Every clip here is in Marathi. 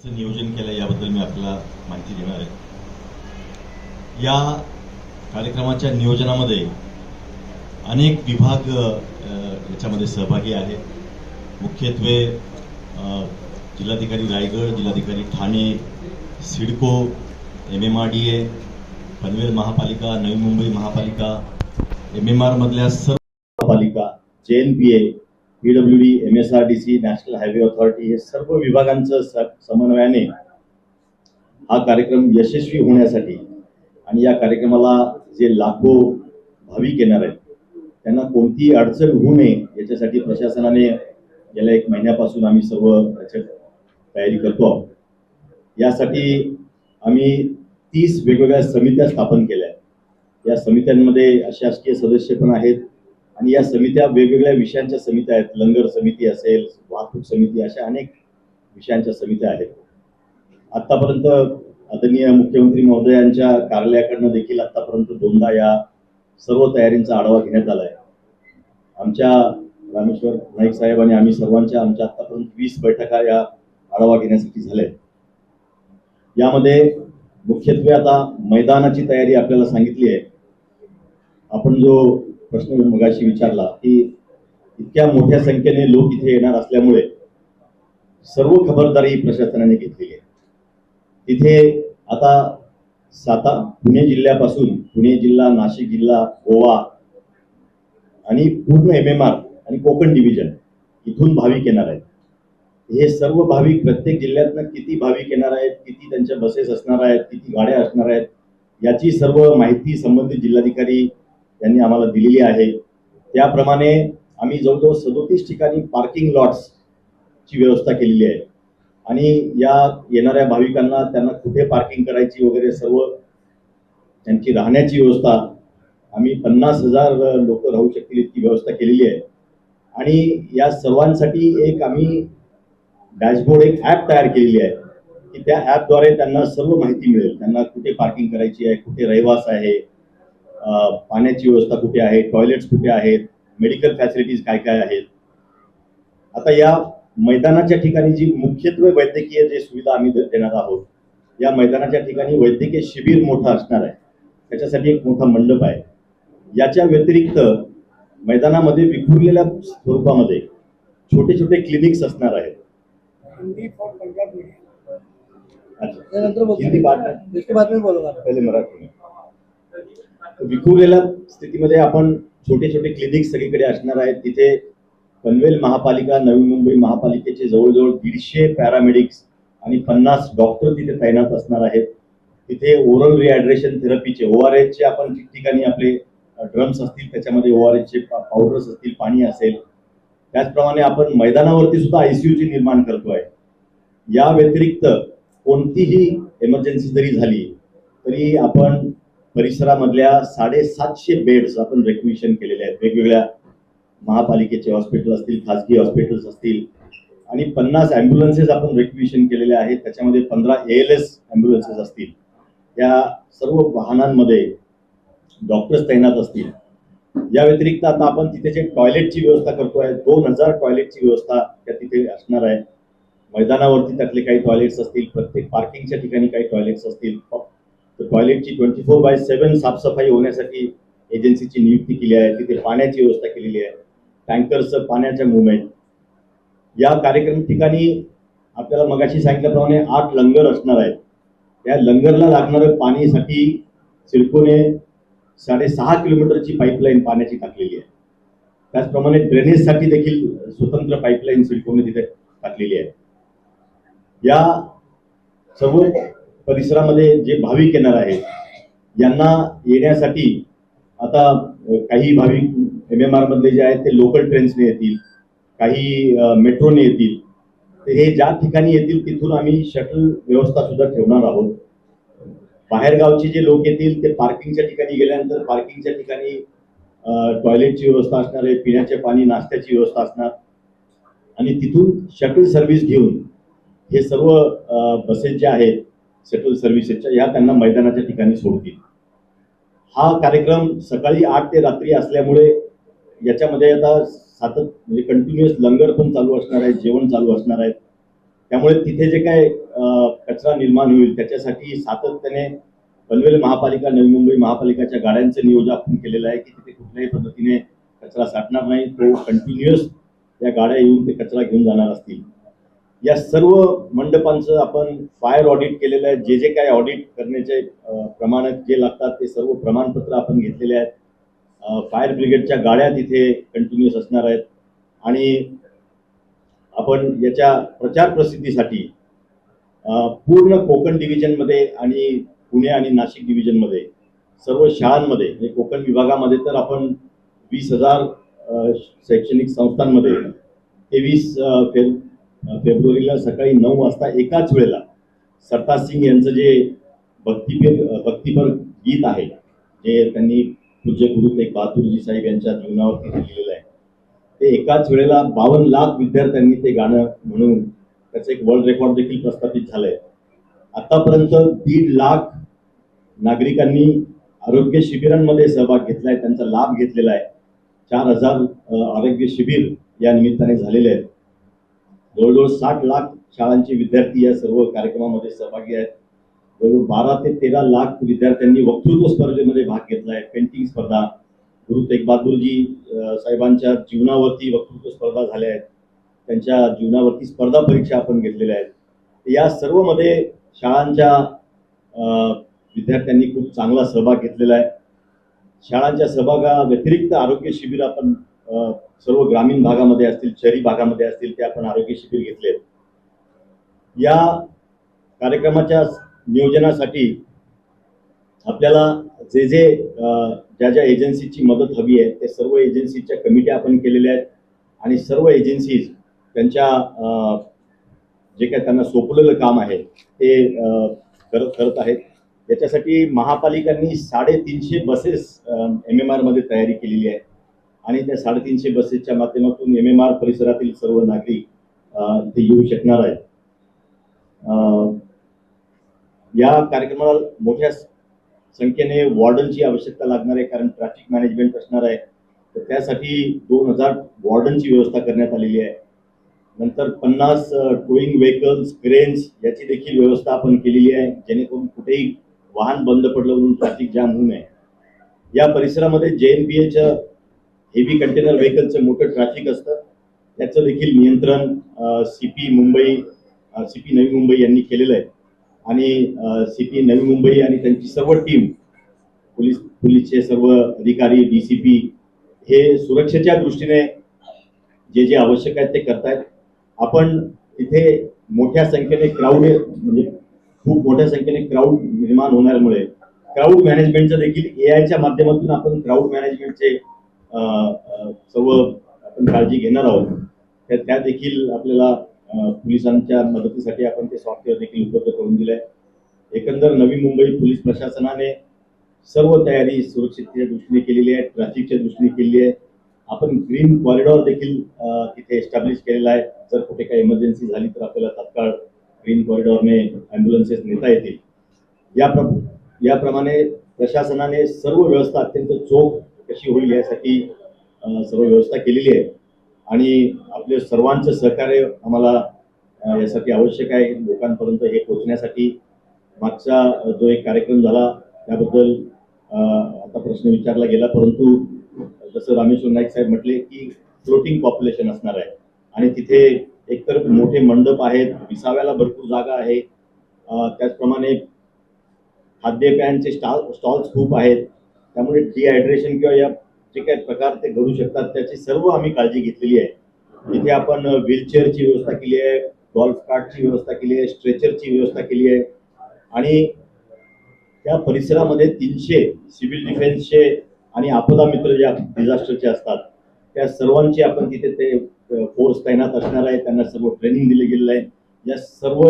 नियोजन केलं याबद्दल मी आपल्याला माहिती देणार आहे। या कार्यक्रमाच्या नियोजनामध्ये अनेक विभाग याच्यामध्ये सहभागी आहेत। मुख्यत्वे जिल्हाधिकारी रायगड, जिल्हाधिकारी ठाणे, सिडको, MMRDA, पनवेल महापालिका, नवी मुंबई महापालिका, MMR मधल्या सर्व महापालिका, JNPA, PWD, MSRDC, national highway authority हे सर्व विभागांचं समन्वयाने हा कार्यक्रम यशस्वी होण्यासाठी आणि या कार्यक्रमाला जे लाखो भाविक येणार आहेत त्यांना कोणतीही अडचण होऊ नये याच्यासाठी प्रशासनाने गेल्या 1 महिन्यापासून आम्ही सर्व याची तयारी करतो आहोत। यासाठी आम्ही 30 वेगवेगळ्या समित्या स्थापन केल्या आहेत। या समित्यांमध्ये अशासकीय सदस्य पण आहेत आणि या समित्या वेगवेगळ्या विषयांच्या समित्या आहेत। लंगर समिती असेल, वाहतूक समिती, अशा अनेक विषयांच्या समित्या आहेत। आतापर्यंत आदरणीय मुख्यमंत्री महोदयांच्या कार्यालयाकडून देखील आतापर्यंत 2दा या सर्व तयारींचा आढावा घेण्यात आला आहे। आमच्या रामेश्वर नाईक साहेब आणि आम्ही सर्वांच्या आमच्या आतापर्यंत 20 बैठका या आढावा घेण्यासाठी झाल्या। यामध्ये मुख्यत्वे आता मैदानाची तयारी आपल्याला सांगितली आहे। आपण जो प्रश्न मगाशी विचारला की इतक्या मोठ्या संख्येने लोक इथे येणार असल्यामुळे सर्व खबरदारी प्रशासनाने घेतलेली आहे। तिथे आता पुणे जिल्ह्यापासून पुणे जिल्हा, नाशिक जिल्हा, गोवा आणि पूर्ण MMR आणि कोकण डिव्हिजन इथून भाविक येणार आहेत। हे सर्व भाविक प्रत्येक जिल्ह्यातनं किती भाविक येणार आहेत, किती त्यांच्या बसेस असणार आहेत, किती गाड्या असणार आहेत, याची सर्व माहिती संबंधित जिल्हाधिकारी यांनी आम्हाला दिलेली आहे। त्याप्रमाणे आम्ही जवळजवळ 37 ठिकाणी पार्किंग लॉट्सची व्यवस्था केलेली आहे आणि या येणाऱ्या भाविकांना त्यांना कुठे पार्किंग करायची वगैरे सर्व त्यांची राहण्याची व्यवस्था आम्ही 50,000 लोक राहू शकतील इतकी व्यवस्था केलेली आहे। आणि या सर्वांसाठी एक आम्ही डॅशबोर्ड, एक ॲप तयार केलेली आहे की त्या ॲपद्वारे त्यांना सर्व माहिती मिळेल। त्यांना कुठे पार्किंग करायची आहे, कुठे रहिवास आहे, पाण्याची व्यवस्था कुठे आहे, टॉयलेट्स कुठे आहेत, मेडिकल फॅसिलिटीज काय काय आहेत। आता या मैदानाच्या ठिकाणी जी मुख्यत्वे वैद्यकीय जे सुविधा आम्ही देणार आहोत, या मैदानाच्या ठिकाणी वैद्यकीय शिबिर मोठं असणार आहे। त्याच्यासाठी एक मोठा मंडप आहे। याच्या व्यतिरिक्त मैदानामध्ये विखुरलेल्या स्वरूपामध्ये छोटे छोटे क्लिनिक्स असणार आहेत। पहिले मराठी विखुरलेल्या स्थितीमध्ये आपण छोटे छोटे क्लिनिक्स सगळीकडे असणार आहेत। तिथे पनवेल महापालिका, नवी मुंबई महापालिकेचे जवळजवळ 150 पॅरामेडिक्स आणि 50 डॉक्टर तिथे तैनात असणार आहेत। तिथे ओरल रिहायड्रेशन थेरपीचे ORS चे आपण ठिकठिकाणी आपले ड्रम्स असतील, त्याच्यामध्ये ORS चे पावडर्स असतील, पाणी असेल। त्याचप्रमाणे आपण मैदानावरती सुद्धा ICUची निर्माण करतोय। या व्यतिरिक्त कोणतीही इमर्जन्सी जरी झाली तरी आपण परिसरामधल्या 750 बेड्स आपण रिक्विजिशन केलेले आहेत। वेगवेगळ्या महापालिकेचे हॉस्पिटल असतील, खासगी हॉस्पिटल्स असतील आणि 50 ॲम्ब्युलन्सेस आपण रिक्विजिशन केलेले आहेत। त्याच्यामध्ये 15 ALS ॲम्ब्युलन्सेस असतील। या सर्व वाहनांमध्ये डॉक्टर्स तैनात असतील। या व्यतिरिक्त आता आपण तिथे जे टॉयलेटची व्यवस्था करतोय, 2000 टॉयलेटची व्यवस्था त्या तिथे असणार आहे। मैदानावरती त्यातले काही टॉयलेट्स असतील, प्रत्येक पार्किंगच्या ठिकाणी काही टॉयलेट्स असतील। तर टॉयलेटची 24/7 साफसफाई होण्यासाठी एजन्सीची नियुक्ती केली आहे। तिथे पाण्याची व्यवस्था केलेली आहे, टँकरचं पाण्याच्या मुवमेंट। या कार्यक्रम ठिकाणी आपल्याला मगाशी सांगितल्याप्रमाणे 8 लंगर असणार आहेत। त्या लंगरला लागणारं पाणीसाठी सिडकोने 6.5 किलोमीटरची पाईपलाईन पाण्याची टाकलेली आहे। त्याचप्रमाणे ड्रेनेजसाठी देखील स्वतंत्र पाईपलाईन सिडकोने तिथे टाकलेली आहे। या सर्व परिसरामध्ये जे भाविक येणार आहेत यांना येण्यासाठी आता काही भाविक MMR मधले जे आहेत ते लोकल ट्रेन्सने येतील, काही मेट्रोने येतील। तर हे ज्या ठिकाणी येतील तिथून आम्ही शटल व्यवस्था सुद्धा ठेवणार आहोत। बाहेरगावचे जे लोक येतील ते पार्किंगच्या ठिकाणी गेल्यानंतर पार्किंगच्या ठिकाणी टॉयलेटची व्यवस्था असणार आहे, पिण्याचे पाणी, नाश्त्याची व्यवस्था असणार आणि तिथून शटल सर्व्हिस घेऊन हे सर्व बसेस ज्या आहेत शटल सर्व्हिसेसच्या, या त्यांना मैदानाच्या ठिकाणी सोडतील। हा कार्यक्रम सकाळी 8 ते रात्री असल्यामुळे याच्यामध्ये आता म्हणजे कंटिन्युअस लंगर पण चालू असणार आहे, जेवण चालू असणार आहे। त्यामुळे तिथे जे काय कचरा निर्माण होईल त्याच्यासाठी सातत्याने पनवेल महापालिका, नवी मुंबई महापालिकाच्या गाड्यांचं नियोजन आपण केलेलं आहे की तिथे कुठल्याही पद्धतीने कचरा साठणार नाही. तो कंटिन्युअस या गाड्या येऊन ते कचरा घेऊन जाणार असतील. या सर्व मंडपांचं आपण फायर ऑडिट केलेलं आहे. जे जे काय ऑडिट करण्याचे प्रमाण जे लागतात ते सर्व प्रमाणपत्र आपण घेतलेले आहेत. फायर ब्रिगेडच्या गाड्या तिथे कंटिन्युअस असणार आहेत. आणि आपण याच्या प्रचार प्रसिद्धीसाठी पूर्ण कोकण डिव्हिजनमध्ये आणि पुणे आणि नाशिक डिव्हिजनमध्ये सर्व शाळांमध्ये म्हणजे कोकण विभागामध्ये तर आपण 20,000 शैक्षणिक संस्थांमध्ये 23 फेब्रुवारीला सकाळी 9 वाजता एकाच वेळेला सरताज सिंग यांचं जे भक्तिपर गीत आहे जे त्यांनी पूज्य गुरु तेग बहादुरजी साहेब यांच्या जीवनावरती लिहिलेलं आहे, ते एकाच वेळेला 52 लाख विद्यार्थ्यांनी ते गाणं म्हणून त्याचं एक वर्ल्ड रेकॉर्ड देखील प्रस्थापित झालंय. आतापर्यंत 1.5 लाख नागरिकांनी आरोग्य शिबिरांमध्ये सहभाग घेतलाय, त्यांचा लाभ घेतलेला आहे. 4,000 आरोग्य शिबिर या निमित्ताने झालेले आहेत. जवळजवळ 60 लाख शाळांचे विद्यार्थी या सर्व कार्यक्रमामध्ये सहभागी आहेत. जवळजवळ 12 ते 13 लाख विद्यार्थ्यांनी वक्तृत्व स्पर्धेमध्ये भाग घेतलाय. पेंटिंग स्पर्धा, गुरु तेग बहादुरजी साहेबांच्या जीवनावरती वक्तृत्व स्पर्धा झाल्या आहेत. त्यांच्या जीवनावरती स्पर्धा परीक्षा आपण घेतलेल्या आहेत. या सर्व मध्ये शाळांच्या विद्यार्थ्यांनी खूप चांगला सहभाग घेतलेला आहे. शाळांच्या सहभागा व्यतिरिक्त आरोग्य शिबिर आपण सर्व ग्रामीण भागामध्ये असतील, शहरी भागामध्ये असतील, ते आपण आरोग्य शिबिर घेतले. या कार्यक्रमाच्या नियोजनासाठी आपल्याला जे ज्या ज्या एजन्सीची मदत हवी आहे ते सर्व एजन्सीच्या कमिट्या आपण केलेल्या आहेत. आणि सर्व एजन्सीज त्यांच्या जे काय त्यांना सोपवलेलं काम आहे ते करत आहेत. याच्यासाठी महापालिकांनी 350 बसेस MMR मध्ये तयारी केलेली आहे. आणि त्या 350 बसेसच्या माध्यमातून MMR परिसरातील सर्व नागरिक इथे येऊ शकणार आहेत. या कार्यक्रमाला मोठ्या संख्येने वॉर्डनची आवश्यकता लागणार आहे, कारण ट्रॅफिक मॅनेजमेंट असणार आहे. तर त्यासाठी 2000 वॉर्डनची व्यवस्था करण्यात आलेली आहे. नंतर 50 टोईंग व्हेकल्स, क्रेन्स याची देखील व्यवस्था आपण केलेली आहे, जेणेकरून कुठेही वाहन बंद पडलं म्हणून ट्रॅफिक जाम होऊ नये. या परिसरामध्ये JNPAचं हेवी कंटेनर व्हेकलचं मोठं ट्रॅफिक असतं, त्याचं देखील नियंत्रण CP नवी मुंबई यांनी केलेलं आहे. आणि CP नवी मुंबई आणि त्यांची सर्व टीम, पोलीसचे सर्व अधिकारी, DCP हे सुरक्षेच्या दृष्टीने जे आवश्यक आहे ते करतायत. आपण तिथे मोठ्या संख्येने म्हणजे खूप मोठ्या संख्येने क्राऊड निर्माण होण्यामुळे क्राऊड मॅनेजमेंटचं देखील AI च्या माध्यमातून आपण क्राऊड मॅनेजमेंटचे सर्व आपण काळजी घेणार आहोत. त्या देखील आपल्याला पोलिसांच्या मदतीसाठी आपण ते सॉफ्टवेअर देखील उपलब्ध करून दिले आहे. एकंदर नवी मुंबई पोलीस प्रशासनाने सर्व तयारी सुरक्षिततेच्या दृष्टीने केलेली आहे, ट्रॅफिकच्या दृष्टीने केलेली आहे. आपण ग्रीन कॉरिडॉर देखील तिथे एस्टॅब्लिश केलेला आहे. जर कुठे काही इमर्जन्सी झाली तर आपल्याला तात्काळ ग्रीन कॉरिडॉरने ॲम्ब्युलन्सेस नेता येतील. याप्रमाणे प्रशासनाने सर्व व्यवस्था अत्यंत चोख कशी होईल यासाठी सर्व व्यवस्था केलेली आहे. आणि आपल्या सर्वांचं सहकार्य आम्हाला यासाठी आवश्यक आहे. लोकांपर्यंत हे पोहोचण्यासाठी मागचा जो एक कार्यक्रम झाला त्याबद्दल आता प्रश्न विचारला गेला, परंतु जसं रामेश्वर नाईक साहेब म्हटले की फ्लोटिंग पॉप्युलेशन असणार आहे आणि तिथे एकतर मोठे मंडप आहेत, विसाव्याला भरपूर जागा आहे, त्याचप्रमाणे खाद्यपेयांचे स्टॉल्स खूप आहेत. त्यामुळे डिहायड्रेशन किंवा या जे काही प्रकार ते घडू शकतात त्याची सर्व आम्ही काळजी घेतलेली आहे. तिथे आपण व्हीलचेअरची व्यवस्था केली आहे, गॉल्फ कार्टची व्यवस्था केली आहे, स्ट्रेचरची व्यवस्था केली आहे. आणि त्या परिसरामध्ये 300 सिव्हिल डिफेन्सचे आणि आपदा मित्र ज्या डिझास्टरचे असतात त्या सर्वांची आपण तिथे ते फोर्स तैनात असणार आहे. त्यांना सर्व ट्रेनिंग दिले गेलेलं आहे. या सर्व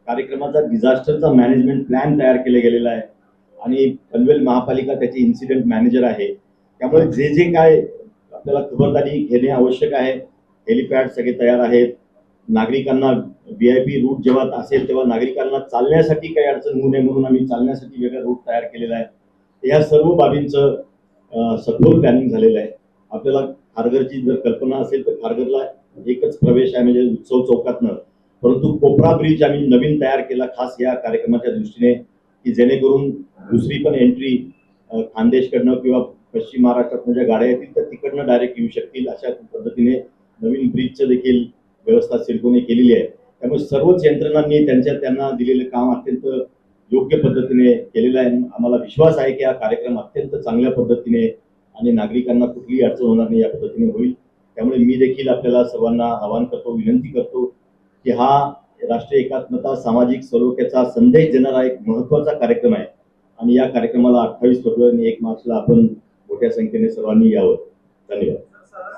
कार्यक्रमाचा डिझास्टरचा मॅनेजमेंट प्लॅन तयार केला गेलेला आहे आणि पनवेल महापालिका त्याची इन्सिडेंट मॅनेजर आहे. त्यामुळे जे काय आपल्याला खबरदारी घेणे आवश्यक आहे, हेलिपॅड सगळे तयार आहेत. नागरिकांना VIP रूट जेव्हा असेल तेव्हा नागरिकांना चालण्यासाठी काही अडचण होऊ नये म्हणून आम्ही चालण्यासाठी वेगळा रूट तयार केलेला आहे. या सर्व बाबींचं सखोल प्लॅनिंग झालेलं आहे. आपल्याला खारघरची जर कल्पना असेल तर खारघरला एकच प्रवेश आहे म्हणजे उत्सव चौकातनं, परंतु कोपरा ब्रिज आम्ही नवीन तयार केला खास या कार्यक्रमाच्या दृष्टीने, की जेणेकरून दुसरी पण एंट्री खानदेशकडनं किंवा पश्चिम महाराष्ट्रातनं ज्या गाड्या येतील तर तिकडनं डायरेक्ट येऊ शकतील अशा पद्धतीने नवीन ब्रिजचं देखील व्यवस्था सिडकोने केलेली आहे. त्यामुळे सर्वच यंत्रणांनी त्यांना दिलेलं काम अत्यंत योग्य पद्धतीने केलेलं आहे. आम्हाला विश्वास आहे की हा कार्यक्रम अत्यंत चांगल्या पद्धतीने आणि नागरिकांना कुठलीही अडचण होणार नाही या पद्धतीने होईल. त्यामुळे मी देखील आपल्याला सर्वांना आवाहन करतो, विनंती करतो की हा राष्ट्रीय एकात्मता सामाजिक सलोख्याचा संदेश देणारा एक महत्वाचा कार्यक्रम आहे आणि या कार्यक्रमाला 28 फेब्रुवारी आणि 1 मार्चला आपण मोठ्या संख्येने सर्वांनी यावं. धन्यवाद.